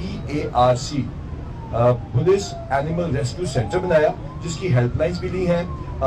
PARC police animal rescue centre बनाया, जिसकी helplines भी ली हैं,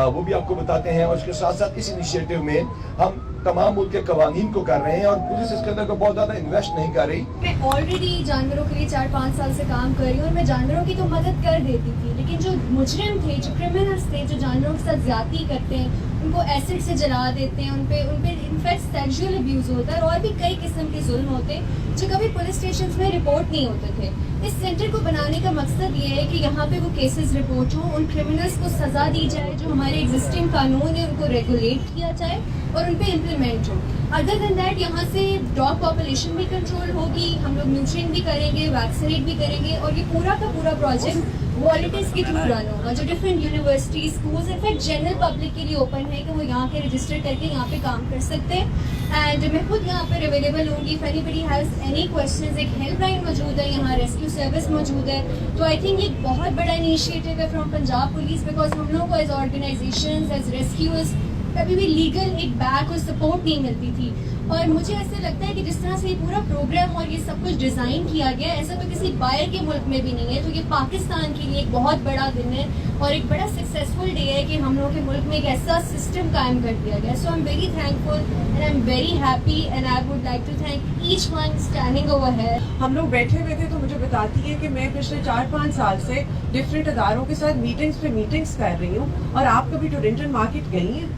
वो भी आपको बताते हैं। और उसके साथ साथ इस इनिशिएटिव में हम तमाम मुल्क के कवानीन को कर रहे हैं और पुलिस इसके अंदर को बहुत ज़्यादा इन्वेस्ट नहीं कर रही। मैं ऑलरेडी जानवरों के लिए 4-5 साल से काम कर रही हूँ और मैं जानवरों की तो मदद कर देती थी, लेकिन जो मुजरिम थे, जो क्रिमिनल्स थे, जो जानवरों के साथ ज्यादती करते हैं, उनको एसिड से जला देते हैं, उन पे इनफैक्ट सेक्सुअल अब्यूज होता है और भी कई किस्म के जुल्म होते हैं जो कभी पुलिस स्टेशन में रिपोर्ट नहीं होते थे। इस सेंटर को बनाने का मकसद ये है कि यहाँ पे वो केसेस रिपोर्ट हो, उन क्रिमिनल्स को सजा दी जाए, जो हमारे एग्जिस्टिंग कानून है उनको रेगुलेट किया जाए और उन पे इम्प्लीमेंट हो। अदर देन दैट यहाँ से डॉग पॉपुलेशन भी कंट्रोल होगी, हम लोग न्यूट्रिएंट भी करेंगे, वैक्सीनेट भी करेंगे और ये पूरा का पूरा प्रोजेक्ट वॉलंटियर्स के थ्रू रन होगा, जो different university, schools, in fact general public के लिए ओपन है कि वो यहाँ के रजिस्टर करके यहाँ पे काम कर सकते हैं। एंड मैं खुद यहाँ पर अवेलेबल होंगी, if anybody has any questions. एक हेल्पलाइन मौजूद है, यहाँ रेस्क्यू सर्विस मौजूद है। तो आई थिंक ये बहुत बड़ा इनिशिएटिव है फ्रॉम पंजाब पुलिस, बिकॉज हम लोगों को एज ऑर्गेनाइजेशंस, एज रेस्क्यूअर्स कभी भी लीगल एक बैक और सपोर्ट नहीं मिलती थी। और मुझे ऐसे लगता है कि जिस तरह से ये पूरा प्रोग्राम और ये सब कुछ डिज़ाइन किया गया है, ऐसा तो किसी बाहर के मुल्क में भी नहीं है। तो ये पाकिस्तान के लिए एक बहुत बड़ा दिन है और एक बड़ा सक्सेसफुल डे है कि हम लोगों के मुल्क में एक ऐसा सिस्टम कायम कर दिया गया। So I'm very thankful and I'm very happy and I would like to thank each one standing over here. हम लोग बैठे हुए थे तो मुझे बताती है कि मैं पिछले 4-5 साल से डिफरेंट अदारों के साथ मीटिंग्स पे मीटिंग्स कर रही हूँ और आप कभी टोरंटन मार्केट गई हैं?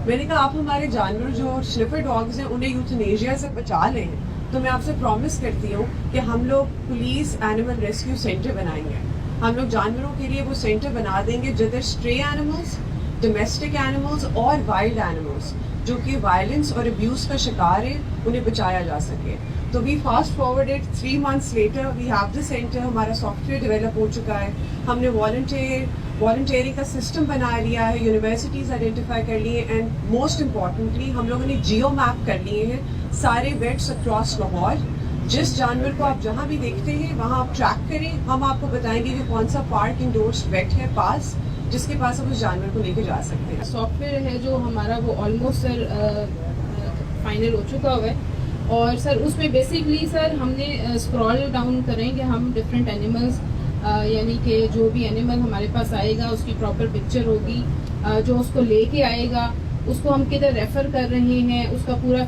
मैंने कहा आप हमारे जानवर जो स्निफर डॉग्स हैं उन्हें यूथनेशिया से बचा लें, तो मैं आपसे प्रॉमिस करती हूँ कि हम लोग पुलिस एनिमल रेस्क्यू सेंटर बनाएंगे। हम लोग जानवरों के लिए वो सेंटर बना देंगे जिधर स्ट्रे एनिमल्स, डोमेस्टिक एनिमल्स और वाइल्ड एनिमल्स जो कि वायलेंस और अब्यूज़ का शिकार है उन्हें बचाया जा सके। तो we fast forwarded 3 months later we have the centre. हमारा सॉफ्टवेयर डेवलप हो चुका है, हमने वॉलंटियरिंग का सिस्टम बना लिया है, यूनिवर्सिटीज़ आइडेंटिफाई कर लिए एंड मोस्ट इम्पॉर्टेंटली हम लोगों ने जियो मैप कर लिए हैं सारे वेट्स अक्रॉस लाहौर। जिस जानवर को आप जहाँ भी देखते हैं वहाँ आप ट्रैक करें, हम आपको बताएंगे कि कौन सा पार्क इंडोर्स वेट है पास जिसके पास आप उस जानवर को लेके जा सकते हैं। सॉफ्टवेयर है जो हमारा वो ऑलमोस्ट सर फाइनल हो चुका हुआ है और सर उसमें बेसिकली सर हमने स्क्रॉल डाउन करेंगे हम डिफरेंट एनिमल्स, यानी कि जो भी एनिमल हमारे पास आएगा उसकी प्रॉपर पिक्चर होगी, जो उसको लेके आएगा उसको हम किधर रेफ़र कर रहे हैं, उसका पूरा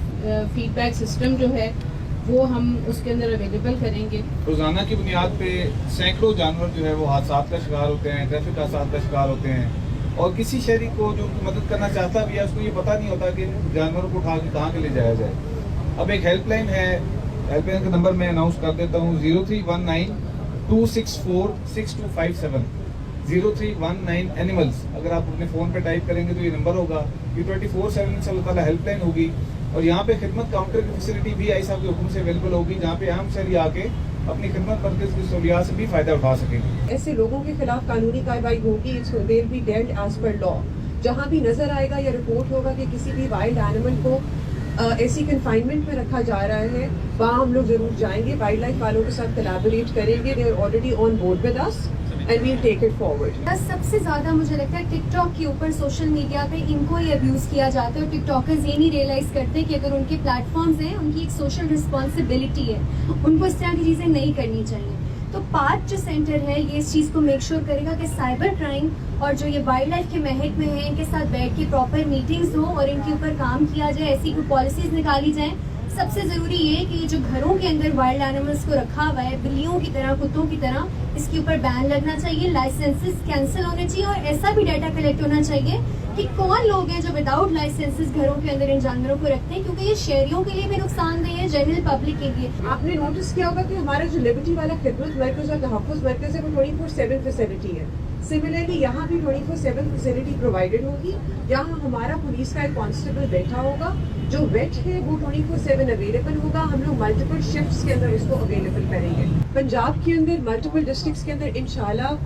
फीडबैक सिस्टम जो है वो हम उसके अंदर अवेलेबल करेंगे। रोज़ाना की बुनियाद पे सैकड़ों जानवर जो है वो हादसात का शिकार होते हैं, ट्रैफिक हादसात का शिकार होते हैं और किसी शहरी को जो मदद करना चाहता भी है उसको ये पता नहीं होता कि जानवरों को उठा के कहाँ के ले जाया जाए। अब एक हेल्पलाइन है, हेल्पलाइन का नंबर मैं अनाउंस कर देता हूँ 0319 264 6257 0319 एनिमल्स। अगर आप अपने फ़ोन पे टाइप करेंगे तो ये नंबर होगा। ये 24/7 इंशाअल्लाह हेल्पलाइन होगी और यहाँ पे खिदमत काउंटर की फैसिलिटी भी आई साहब के हुक्म से अवेलेबल होगी, जहाँ पे आम शहरी आके अपनी खिदमत मरकज़ की सहूलियात से भी फ़ायदा उठा सकेंगे। ऐसे लोगों के खिलाफ कानूनी कार्रवाई होगी, they will be dealt as per law. जहाँ भी नजर आएगा या रिपोर्ट होगा कि किसी भी वाइल्ड एनिमल को ऐसी कन्फाइनमेंट में रखा जा रहा है, वहाँ हम लोग जरूर जाएंगे, वाइल्ड लाइफ वालों के साथ कोलैबोरेट करेंगे। They are already on board with us and we will take it forward. सबसे ज़्यादा मुझे लगता है टिकटॉक के ऊपर सोशल मीडिया पे इनको ही अब्यूज़ किया जाता है और टिकटॉकर्स ये नहीं रियलाइज़ करते कि अगर उनके प्लेटफॉर्म्स हैं उनकी एक सोशल रिस्पॉन्सिबिलिटी है, उनको इस तरह की चीज़ें नहीं करनी चाहिए। तो पार्क जो सेंटर है ये इस चीज़ को मेक श्योर करेगा कि साइबर क्राइम और जो ये वाइल्ड लाइफ के महक में है इनके साथ बैठ के प्रॉपर मीटिंग्स हो और इनके ऊपर काम किया जाए, ऐसी कोई पॉलिसीज़ निकाली जाएँ। सबसे ज़रूरी ये है कि ये जो घरों के अंदर वाइल्ड एनिमल्स को रखा हुआ है बिल्लियों की तरह, कुत्तों की तरह, इसके ऊपर बैन लगना चाहिए, लाइसेंसेस कैंसिल होने चाहिए और ऐसा भी डाटा कलेक्ट होना चाहिए कि कौन लोग हैं जो विदाउट लाइसेंसेस घरों के अंदर इन जानवरों को रखते हैं, क्योंकि ये शहरियों के लिए भी नुकसानदेह है, जनरल पब्लिक के लिए। आपने नोटिस किया होगा कि हमारा जो लिबर्टी वाला खिदमत मरकज़ और तहफ़्फ़ुज़ मरकज़ है वो 24/7 फैसिलिटी है। सिमिलरली यहाँ भी 24/7 फैसिलिटी प्रोवाइडेड होगी। यहाँ हमारा पुलिस का एक कांस्टेबल बैठा होगा, जो वेट है वो 24/7 अवेलेबल होगा। हम लोग मल्टीपल शिफ्ट्स के अंदर इसको अवेलेबल करेंगे। पंजाब के अंदर मल्टीपल डिस्ट्रिक्ट्स के अंदर इंशाल्लाह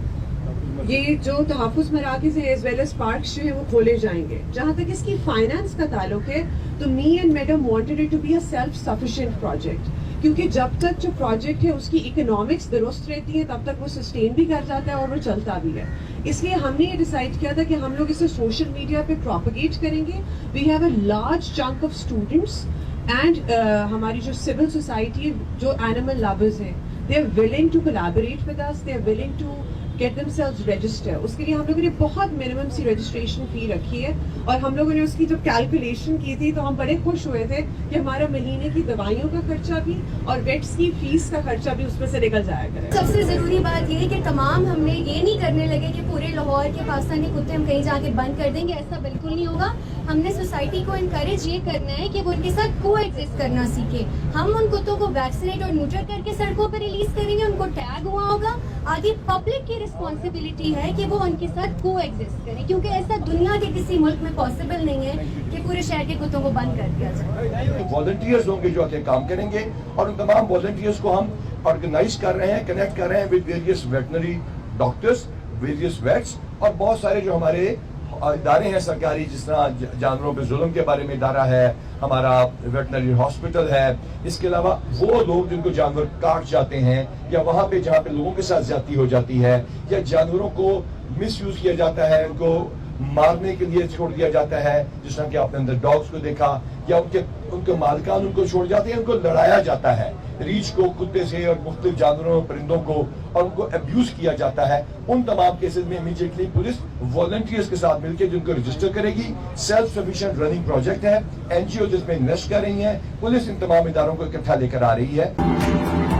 ये जो तहफ़्फ़ुज़ मराकिज़ है एज वेल एज पार्क्स जो है वो खोले जाएंगे। जहाँ तक इसकी फाइनेंस का ताल्लुक है तो me and madam wanted it to be a self sufficient project, क्योंकि जब तक जो प्रोजेक्ट है उसकी इकोनॉमिक्स दुरुस्त रहती है तब तक वो सस्टेन भी कर जाता है और वो चलता भी है। इसलिए हमने ये डिसाइड किया था कि हम लोग इसे सोशल मीडिया पे प्रोपेगेट करेंगे। We have a large chunk of students and हमारी जो सिविल सोसाइटी जो एनिमल लवर्स हैं they are willing to collaborate with us, they are willing to get themselves register. उसके लिए हम लोगों ने बहुत मिनिमम सी रजिस्ट्रेशन फी रखी है और हम लोगों ने उसकी जब कैलकुलेशन की थी तो हम बड़े खुश हुए थे कि हमारा महीने की दवाइयों का खर्चा भी और वेट्स की फीस का खर्चा भी उसमें से निकल जाया करे. सबसे ज़रूरी बात ये है कि तमाम हमने ये नहीं करने लगे कि पूरे लाहौर के पाकिस्तानी कुत्ते हम कहीं जाके बंद कर देंगे, ऐसा बिल्कुल नहीं होगा. हमने सोसाइटी को इनकरेज ये करना है कि वो उनके साथ को एग्जिस्ट करना सीखे. हम उन कुत्तों को वैक्सीनेट और न्यूट्रल करके सड़कों पर रिलीज करेंगे, उनको टैग हुआ होगा. आगे पब्लिक की रिस्पॉन्सिबिलिटी है कि वो उनके साथ को एग्जिस्ट करें, क्योंकि ऐसा दुनिया के किसी मुल्क में पॉसिबल नहीं है कि पूरे शहर के कुत्तों को बंद कर दिया जाए. वॉलंटियर्स होंगे जो आके काम करेंगे और उन तमाम वॉलंटियर्स को हम ऑर्गेनाइज कर रहे हैं, कनेक्ट कर रहे हैं with various veterinary doctors, various vets और बहुत सारे जो हमारे इदारे हैं सरकारी, जिस तरह जानवरों पे जुल्म के बारे में इदारा है, हमारा वेटनरी हॉस्पिटल है. इसके अलावा वो लोग जिनको जानवर काट जाते हैं या वहाँ पे जहाँ पे लोगों के साथ ज्यादती हो जाती है या जानवरों को मिस यूज किया जाता है, उनको मारने के लिए छोड़ दिया जाता है, जिस तरह कि आपने अंदर डॉग्स को देखा, या उनके मालिकान उनको छोड़ जाते हैं, उनको लड़ाया जाता है, रीछ को कुत्ते से और मुख्तलिफ जानवरों परिंदों को, और उनको अब्यूज किया जाता है. उन तमाम केसेस में इमीडिएटली पुलिस वॉलंटियर्स के साथ मिलकर जिनको रजिस्टर करेगी. सेल्फ सफिशिएंट रनिंग प्रोजेक्ट है, एनजीओ जिसमें इन्वेस्ट कर रही है, पुलिस इन तमाम इदारों को इकट्ठा लेकर आ रही है.